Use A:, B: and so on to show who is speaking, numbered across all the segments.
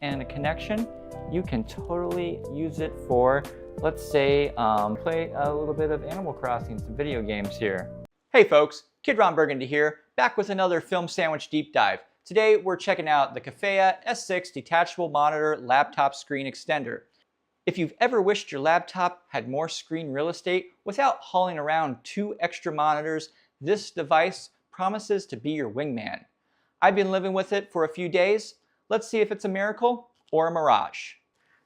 A: and a connection, you can totally use it for, let's say, play a little bit of Animal Crossing, some video games here. Hey folks, Kid Ron Burgundy here, back with another film sandwich deep dive. Today we're checking out the KEFEYA S6 Detachable Monitor Laptop Screen Extender. If you've ever wished your laptop had more screen real estate without hauling around 2 extra monitors, this device promises to be your wingman. I've been living with it for a few days. Let's see if it's a miracle or a mirage.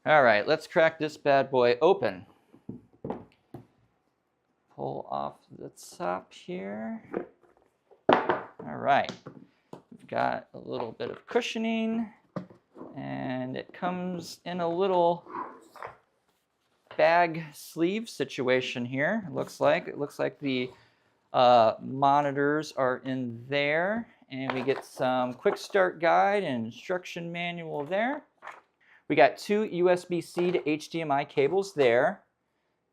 A: All right, let's crack this bad boy open. Pull off the top here. All right, we've got a little bit of cushioning, and it comes in a little bag sleeve situation here. It looks like the monitors are in there, and we get some quick start guide and instruction manual there. We got 2 USB-C to HDMI cables there.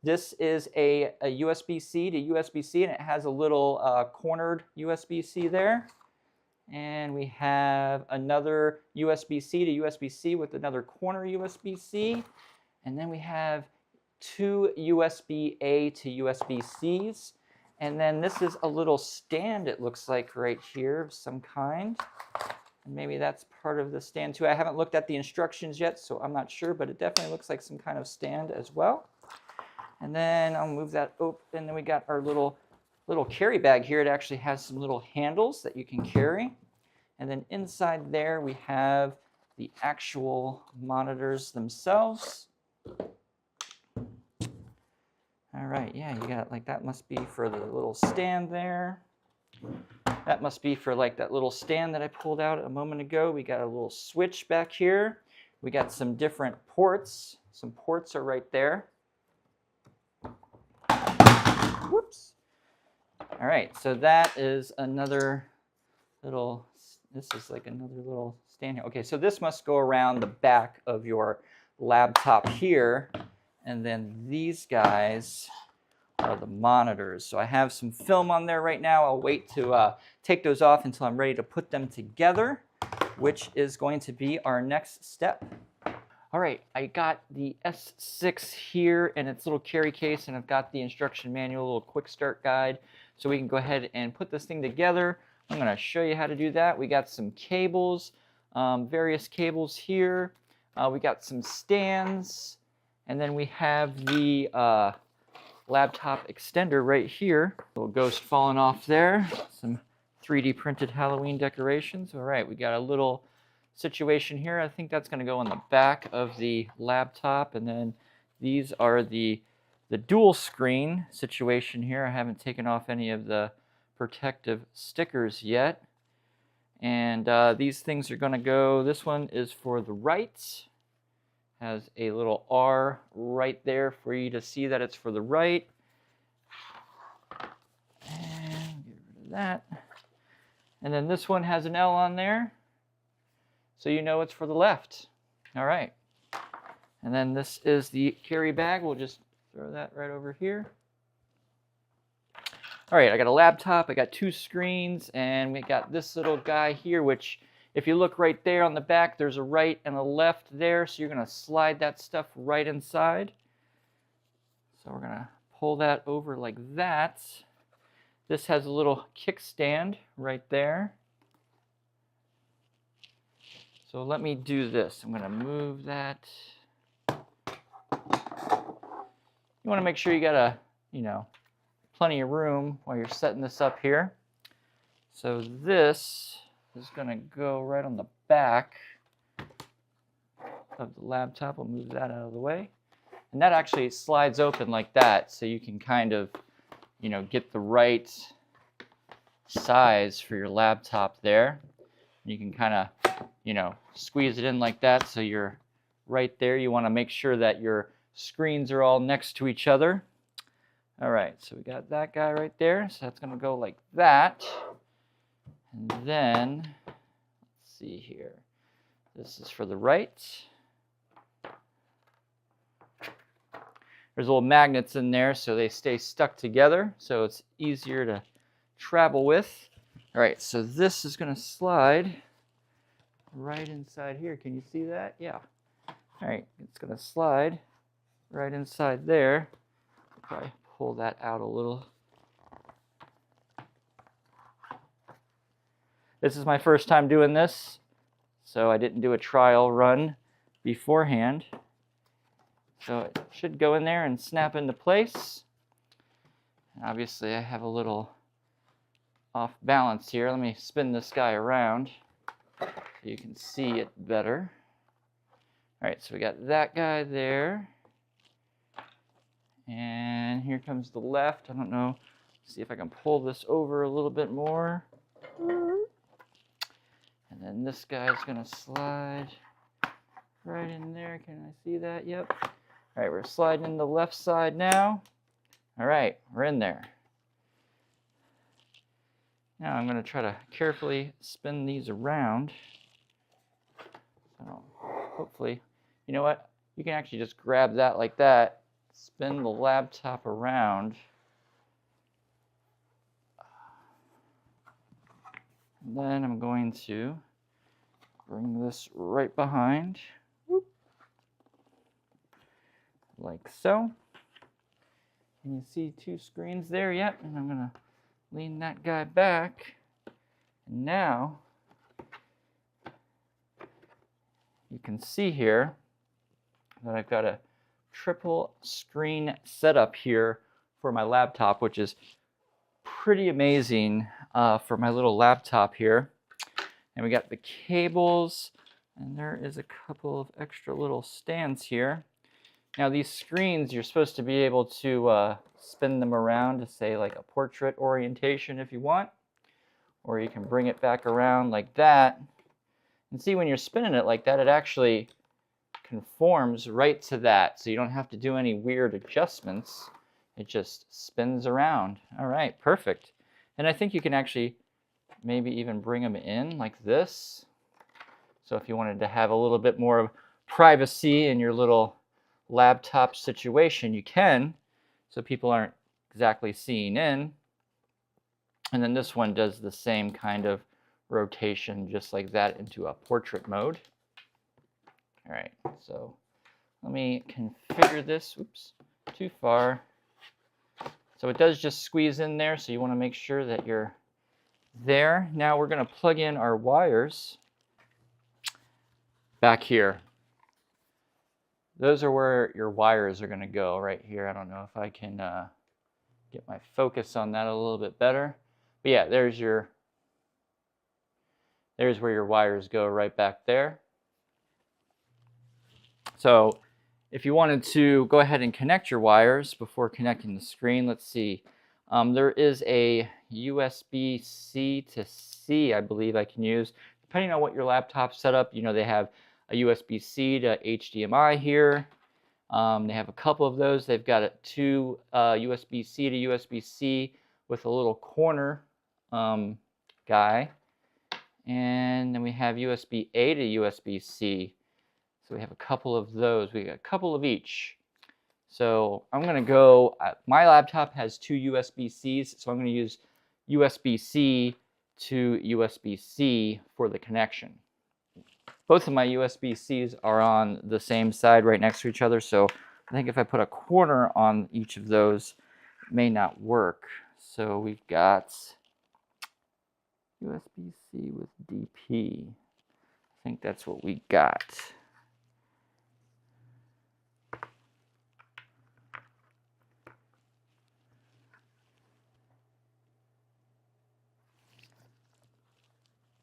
A: This is a USB-C to USB-C, and it has a little cornered USB-C there. And we have another USB-C to USB-C with another corner USB-C. And then we have 2 USB-A to USB-Cs. And then this is a little stand, it looks like, right here of some kind. And maybe that's part of the stand too. I haven't looked at the instructions yet, so I'm not sure, but it definitely looks like some kind of stand as well. And then I'll move that open, and then we got our little carry bag here. It actually has some little handles that you can carry. And then inside there we have the actual monitors themselves. All right, yeah, you got like that must be for the little stand there. That must be for like that little stand that I pulled out a moment ago. We got a little switch back here. We got some different ports. Some ports are right there. Whoops. All right, so that is another little, this is like another little stand here. Okay, so this must go around the back of your laptop here. And then these guys are the monitors. So I have some film on there right now. I'll wait to take those off until I'm ready to put them together, which is going to be our next step. All right, I got the S6 here in its little carry case, and I've got the instruction manual, a little quick start guide, so we can go ahead and put this thing together. I'm gonna show you how to do that. We got some cables, various cables here. We got some stands, and then we have the laptop extender right here. Little ghost falling off there. Some 3D printed Halloween decorations. All right, we got a little situation here. I think that's going to go on the back of the laptop, and then these are the dual screen situation here. I haven't taken off any of the protective stickers yet, and these things are going to go. This one is for the right. Has a little R right there for you to see that it's for the right. And get rid of that. And then this one has an L on there, so you know it's for the left. All right. And then this is the carry bag. We'll just throw that right over here. All right, I got a laptop, I got 2 screens, and we got this little guy here, which if you look right there on the back, there's a right and a left there, so you're gonna slide that stuff right inside. So we're gonna pull that over like that. This has a little kickstand right there. So let me do this. I'm gonna move that. You wanna make sure you got plenty of room while you're setting this up here. So this is gonna go right on the back of the laptop. I'll move that out of the way. And that actually slides open like that, so you can kind of, get the right size for your laptop there. You can kind of, squeeze it in like that so you're right there. You want to make sure that your screens are all next to each other. All right, so we got that guy right there. So that's going to go like that. And then, let's see here. This is for the right. There's little magnets in there so they stay stuck together, so it's easier to travel with. All right, so this is going to slide right inside here. Can you see that? Yeah. All right, it's gonna slide right inside there. Probably pull that out a little. This is my first time doing this, so I didn't do a trial run beforehand. So it should go in there and snap into place. Obviously, I have a little off balance here. Let me spin this guy around so you can see it better. All right, so we got that guy there. And here comes the left. I don't know. See if I can pull this over a little bit more. And then this guy's gonna slide right in there. Can I see that? Yep. All right, we're sliding in the left side now. All right, we're in there. Now I'm gonna try to carefully spin these around. So hopefully, you know what? You can actually just grab that like that, spin the laptop around. And then I'm going to bring this right behind, like so. Can you see two screens there? Yep, and I'm gonna lean that guy back. And now, you can see here that I've got a triple screen setup here for my laptop, which is pretty amazing for my little laptop here. And we got the cables, and there is a couple of extra little stands here. Now these screens, you're supposed to be able to spin them around to say like a portrait orientation if you want, or you can bring it back around like that. And see, when you're spinning it like that, it actually conforms right to that, so you don't have to do any weird adjustments. It just spins around. All right, perfect. And I think you can actually maybe even bring them in like this. So if you wanted to have a little bit more privacy in your little laptop situation, you can, so people aren't exactly seeing in. And then this one does the same kind of rotation just like that into a portrait mode. All right, so let me configure this. Oops, too far. So it does just squeeze in there, so you want to make sure that you're there. Now we're going to plug in our wires back here. Those are where your wires are going to go, right here. I don't know if I can get my focus on that a little bit better. But yeah, there's where your wires go, right back there. So if you wanted to go ahead and connect your wires before connecting the screen, let's see. There is a USB-C to C, I believe I can use. Depending on what your laptop's set up, you know, they have a USB-C to HDMI here. They have a couple of those. They've got two USB-C to USB-C with a little corner guy. And then we have USB-A to USB-C. So we have a couple of those. We got a couple of each. So I'm going to go, my laptop has two USB-Cs, so I'm going to use USB-C to USB-C for the connection. Both of my USB-Cs are on the same side right next to each other, so I think if I put a corner on each of those, it may not work. So we've got USB-C with DP. I think that's what we got.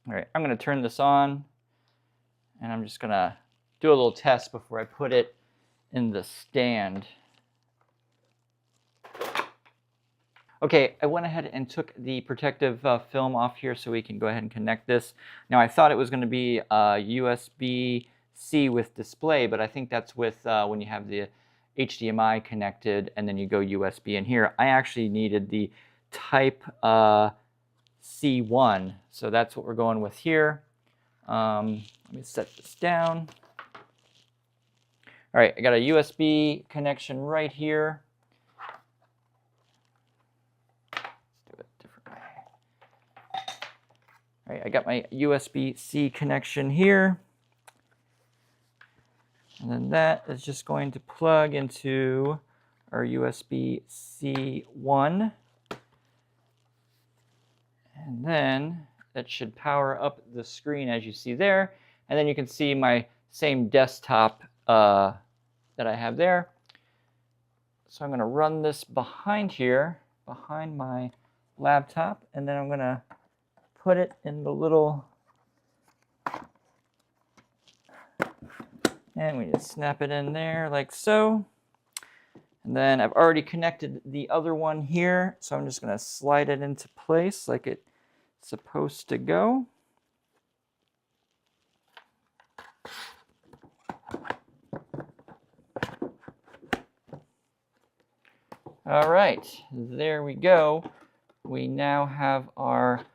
A: All right, I'm going to turn this on, and I'm just going to do a little test before I put it in the stand. Okay, I went ahead and took the protective film off here so we can go ahead and connect this. Now I thought it was going to be USB-C with display, but I think that's with when you have the HDMI connected and then you go USB in here. I actually needed the type C1, so that's what we're going with here. Let me set this down. All right, I got a USB connection right here. Let's do it a different way. All right, I got my USB-C connection here. And then that is just going to plug into our USB-C 1. And then that should power up the screen as you see there. And then you can see my same desktop that I have there. So I'm going to run this behind here, behind my laptop, and then I'm going to put it in the little, and we just snap it in there like so. And then I've already connected the other one here, so I'm just going to slide it into place like it's supposed to go. All right, there we go. We now have our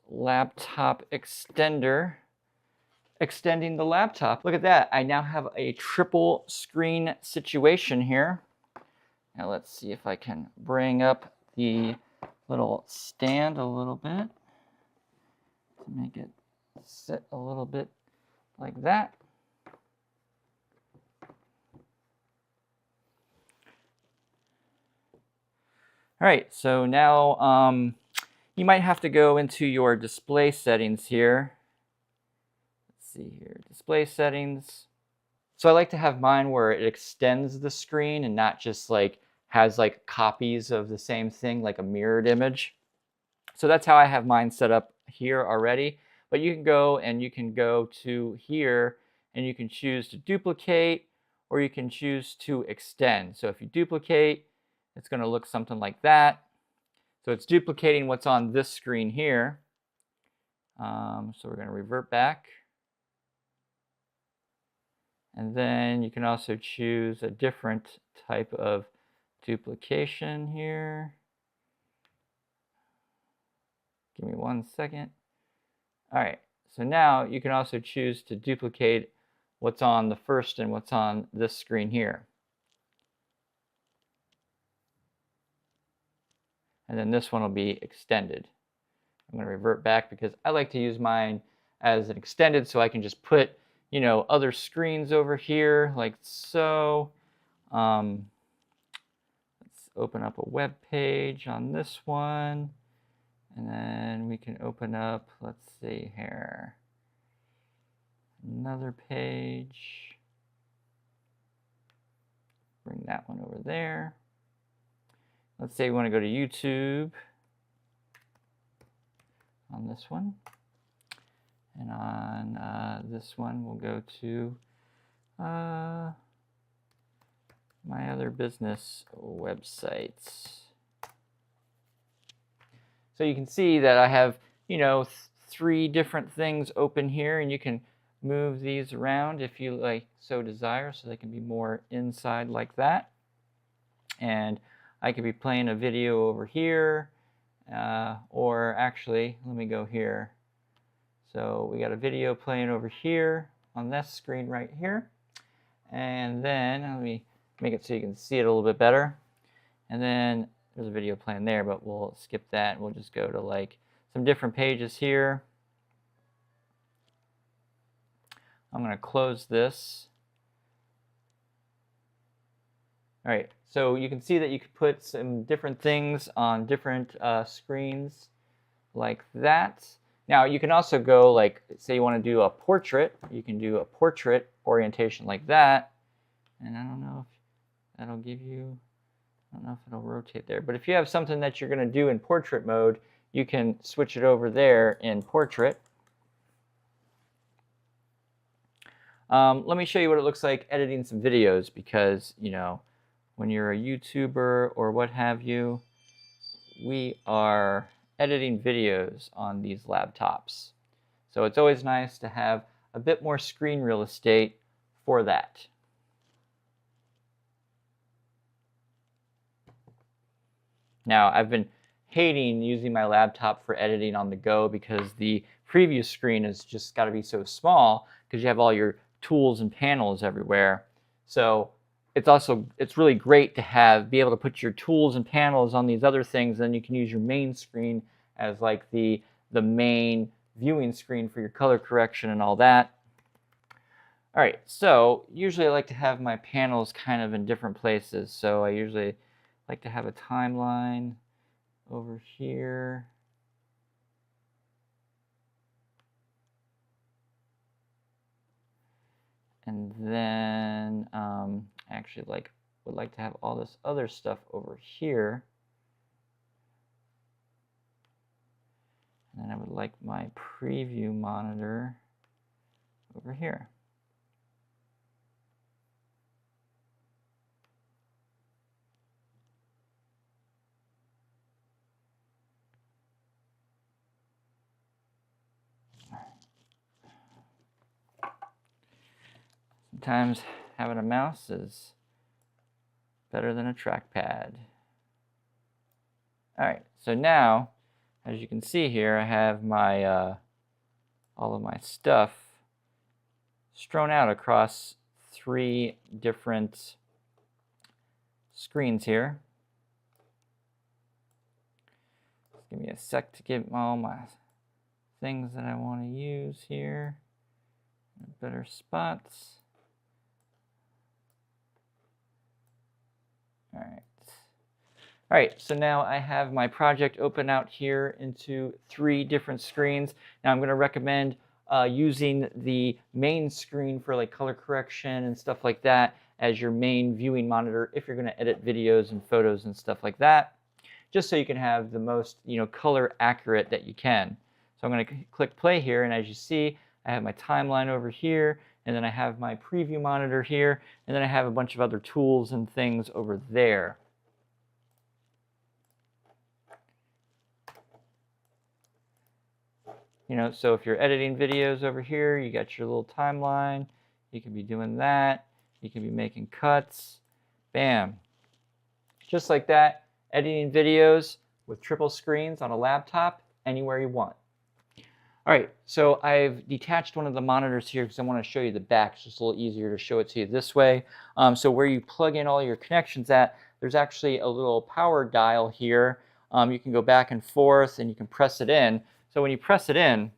A: laptop extender extending the laptop. Look at that. I now have a triple screen situation here. Now let's see if I can bring up the little stand a little bit to make it sit a little bit like that. All right, so now you might have to go into your display settings here. Let's see here, display settings. So I like to have mine where it extends the screen and not just like has like copies of the same thing, like a mirrored image. So that's how I have mine set up here already. But you can go to here and you can choose to duplicate, or you can choose to extend. So if you duplicate, it's going to look something like that. So it's duplicating what's on this screen here. So we're going to revert back. And then you can also choose a different type of duplication here. Give me 1 second. All right, so now you can also choose to duplicate what's on the first and what's on this screen here. And then this one will be extended. I'm going to revert back because I like to use mine as an extended, so I can just put, you know, other screens over here like so. Let's open up a web page on this one, and then we can open up, let's see here, another page. Bring that one over there. Let's say we want to go to YouTube on this one. And on this one, we'll go to my other business websites. So you can see that I have, you know, 3 different things open here, and you can move these around if you like so desire, so they can be more inside like that. And I could be playing a video over here, or actually, let me go here. So we got a video playing over here on this screen right here. And then let me make it so you can see it a little bit better. And then there's a video playing there, but we'll skip that. We'll just go to like some different pages here. I'm going to close this. All right, so you can see that you can put some different things on different screens like that. Now you can also go, like, say you want to do a portrait, you can do a portrait orientation like that. And I don't know if that'll give you, I don't know if it'll rotate there, but if you have something that you're going to do in portrait mode, you can switch it over there in portrait. Let me show you what it looks like editing some videos, because, you know, when you're a YouTuber or what have you, we are editing videos on these laptops. So it's always nice to have a bit more screen real estate for that. Now, I've been hating using my laptop for editing on the go because the preview screen has just got to be so small because you have all your tools and panels everywhere. So it's really great to be able to put your tools and panels on these other things, and you can use your main screen as like the main viewing screen for your color correction and all that. All right, so usually I like to have my panels kind of in different places. So I usually like to have a timeline over here. And then I actually would like to have all this other stuff over here. And then I would like my preview monitor over here. Sometimes having a mouse is better than a trackpad. All right, so now, as you can see here, I have my all of my stuff strewn out across 3 different screens here. Just give me a sec to get all my things that I want to use here in better spots. All right, so now I have my project open out here into 3 different screens. Now I'm going to recommend using the main screen for like color correction and stuff like that as your main viewing monitor if you're going to edit videos and photos and stuff like that, just so you can have the most color accurate that you can. So I'm going to click play here, and as you see, I have my timeline over here, and then I have my preview monitor here, and then I have a bunch of other tools and things over there. So if you're editing videos over here, you got your little timeline. You can be doing that. You can be making cuts. Bam. Just like that, editing videos with triple screens on a laptop anywhere you want. All right, so I've detached one of the monitors here because I want to show you the back. It's just a little easier to show it to you this way. So where you plug in all your connections at, there's actually a little power dial here. You can go back and forth and you can press it in. So when you press it in,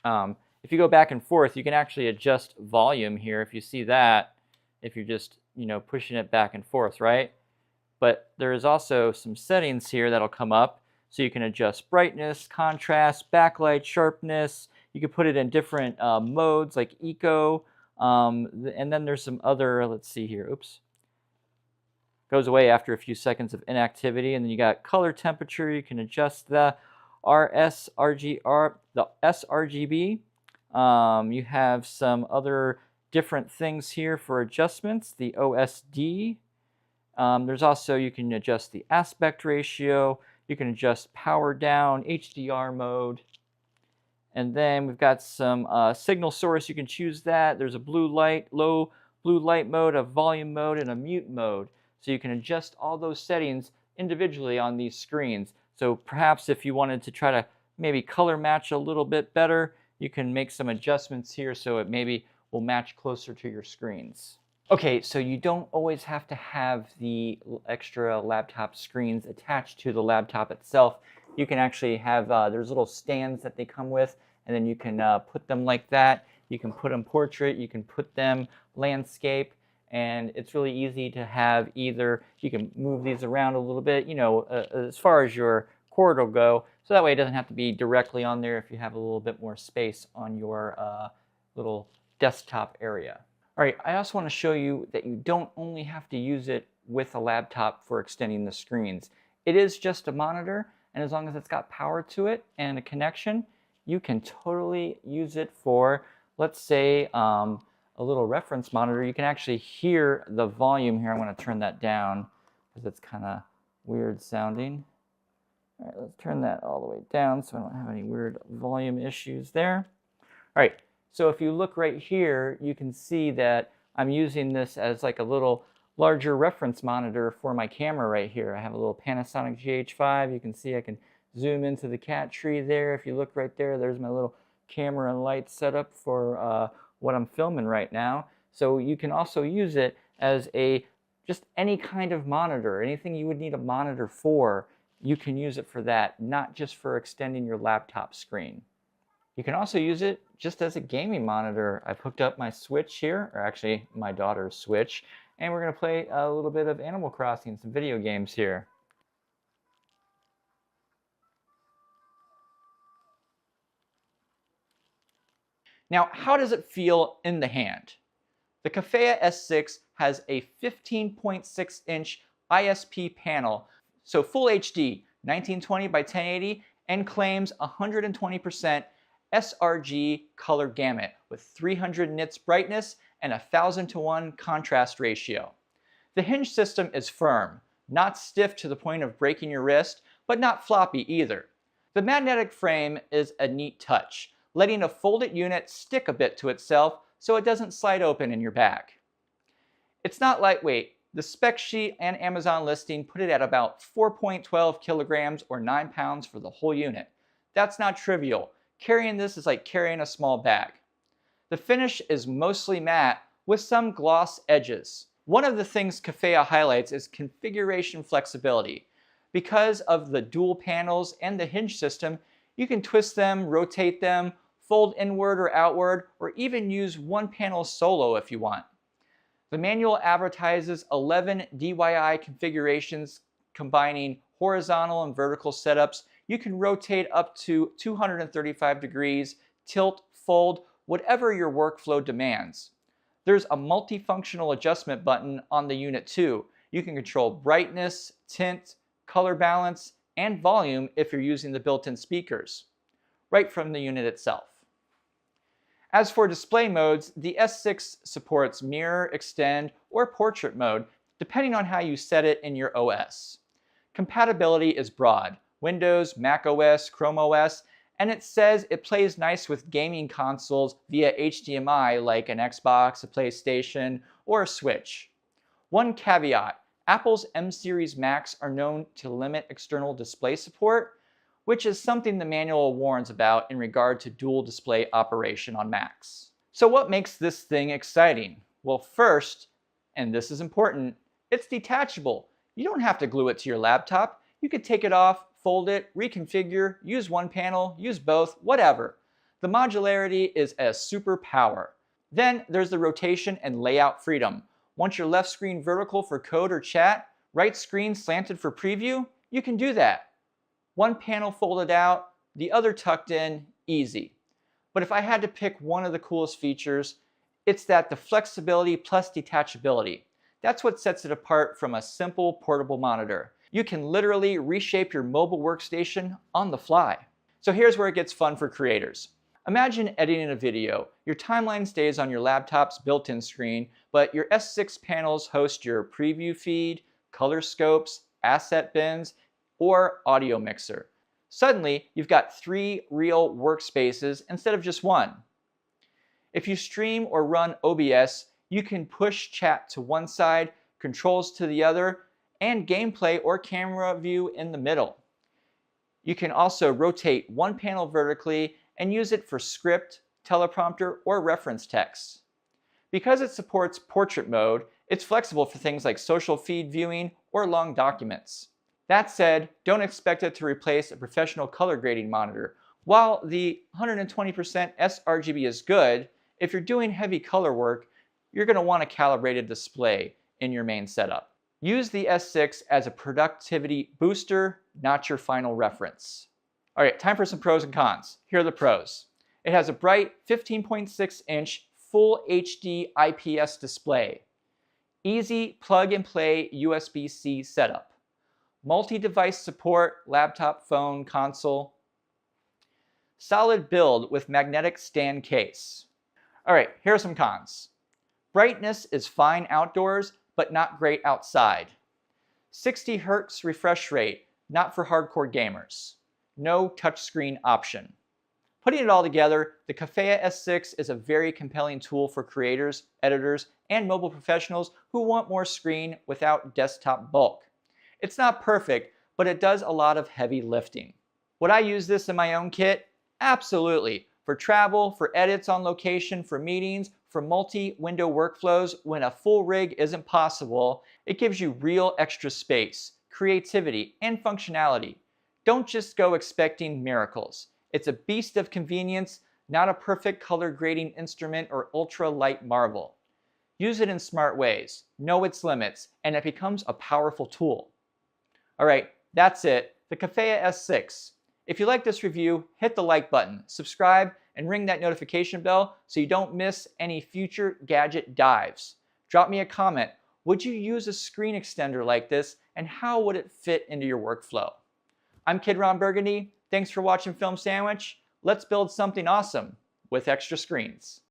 A: if you go back and forth, you can actually adjust volume here. If you see that, if you're just pushing it back and forth, right? But there is also some settings here that'll come up. So you can adjust brightness, contrast, backlight, sharpness. You can put it in different modes like eco. And then there's some other, let's see here, oops. Goes away after a few seconds of inactivity. And then you got color temperature. You can adjust the the sRGB. You have some other different things here for adjustments. The OSD. There's also, you can adjust the aspect ratio. You can adjust power down, HDR mode. And then we've got some signal source. You can choose that. There's a blue light, low blue light mode, a volume mode, and a mute mode. So you can adjust all those settings individually on these screens. So perhaps if you wanted to try to maybe color match a little bit better, you can make some adjustments here so it maybe will match closer to your screens. Okay, so you don't always have to have the extra laptop screens attached to the laptop itself. You can actually have, there's little stands that they come with, and then you can put them like that. You can put them portrait, you can put them landscape, and it's really easy to have either, you can move these around a little bit, as far as your cord will go, so that way it doesn't have to be directly on there if you have a little bit more space on your little desktop area. All right, I also want to show you that you don't only have to use it with a laptop for extending the screens. It is just a monitor, and as long as it's got power to it and a connection, you can totally use it for, let's say, a little reference monitor. You can actually hear the volume here. I'm going to turn that down because it's kind of weird sounding. All right, let's turn that all the way down so I don't have any weird volume issues there. All right. So if you look right here, you can see that I'm using this as like a little larger reference monitor for my camera right here. I have a little Panasonic GH5. You can see I can zoom into the cat tree there. If you look right there, there's my little camera and light setup for what I'm filming right now. So you can also use it as just any kind of monitor. Anything you would need a monitor for, you can use it for that, not just for extending your laptop screen. You can also use it just as a gaming monitor. I've hooked up my Switch here, or actually my daughter's Switch, and we're going to play a little bit of Animal Crossing, some video games here. Now, how does it feel in the hand? The KEFEYA S6 has a 15.6-inch ISP panel, so full HD, 1920 by 1080, and claims 120% sRGB color gamut with 300 nits brightness and 1000:1 contrast ratio. The hinge system is firm, not stiff to the point of breaking your wrist, but not floppy either. The magnetic frame is a neat touch, letting a folded unit stick a bit to itself so it doesn't slide open in your bag. It's not lightweight. The spec sheet and Amazon listing put it at about 4.12 kilograms or 9 pounds for the whole unit. That's not trivial. Carrying this is like carrying a small bag. The finish is mostly matte with some gloss edges. One of the things KEFEYA highlights is configuration flexibility. Because of the dual panels and the hinge system, you can twist them, rotate them, fold inward or outward, or even use one panel solo if you want. The manual advertises 11 DIY configurations combining horizontal and vertical setups. You can rotate up to 235 degrees, tilt, fold, whatever your workflow demands. There's a multifunctional adjustment button on the unit too. You can control brightness, tint, color balance, and volume if you're using the built-in speakers, right from the unit itself. As for display modes, the S6 supports mirror, extend, or portrait mode, depending on how you set it in your OS. Compatibility is broad: Windows, Mac OS, Chrome OS, and it says it plays nice with gaming consoles via HDMI like an Xbox, a PlayStation, or a Switch. One caveat: Apple's M-series Macs are known to limit external display support, which is something the manual warns about in regard to dual display operation on Macs. So what makes this thing exciting? Well, first, and this is important, it's detachable. You don't have to glue it to your laptop. You could take it off, fold it, reconfigure, use one panel, use both, whatever. The modularity is a superpower. Then there's the rotation and layout freedom. Want your left screen vertical for code or chat, right screen slanted for preview? You can do that. One panel folded out, the other tucked in, easy. But if I had to pick one of the coolest features, it's that the flexibility plus detachability. That's what sets it apart from a simple portable monitor. You can literally reshape your mobile workstation on the fly. So here's where it gets fun for creators. Imagine editing a video. Your timeline stays on your laptop's built-in screen, but your S6 panels host your preview feed, color scopes, asset bins, or audio mixer. Suddenly, you've got 3 real workspaces instead of just one. If you stream or run OBS, you can push chat to one side, controls to the other, and gameplay or camera view in the middle. You can also rotate one panel vertically and use it for script, teleprompter, or reference text. Because it supports portrait mode, it's flexible for things like social feed viewing or long documents. That said, don't expect it to replace a professional color grading monitor. While the 120% sRGB is good, if you're doing heavy color work, you're going to want a calibrated display in your main setup. Use the S6 as a productivity booster, not your final reference. All right, time for some pros and cons. Here are the pros. It has a bright 15.6-inch full HD IPS display. Easy plug-and-play USB-C setup. Multi-device support, laptop, phone, console. Solid build with magnetic stand case. All right, here are some cons. Brightness is fine outdoors, but not great outside. 60 Hz refresh rate, not for hardcore gamers. No touchscreen option. Putting it all together, the KEFEYA S6 is a very compelling tool for creators, editors, and mobile professionals who want more screen without desktop bulk. It's not perfect, but it does a lot of heavy lifting. Would I use this in my own kit? Absolutely. For travel, for edits on location, for meetings, for multi-window workflows, when a full rig isn't possible, it gives you real extra space, creativity, and functionality. Don't just go expecting miracles. It's a beast of convenience, not a perfect color grading instrument or ultra light marvel. Use it in smart ways, know its limits, and it becomes a powerful tool. All right, that's it. The KEFEYA S6. If you like this review, hit the like button, subscribe, and ring that notification bell so you don't miss any future gadget dives. Drop me a comment. Would you use a screen extender like this, and how would it fit into your workflow? I'm Kid Ron Burgundy. Thanks for watching Film Sandwich. Let's build something awesome with extra screens.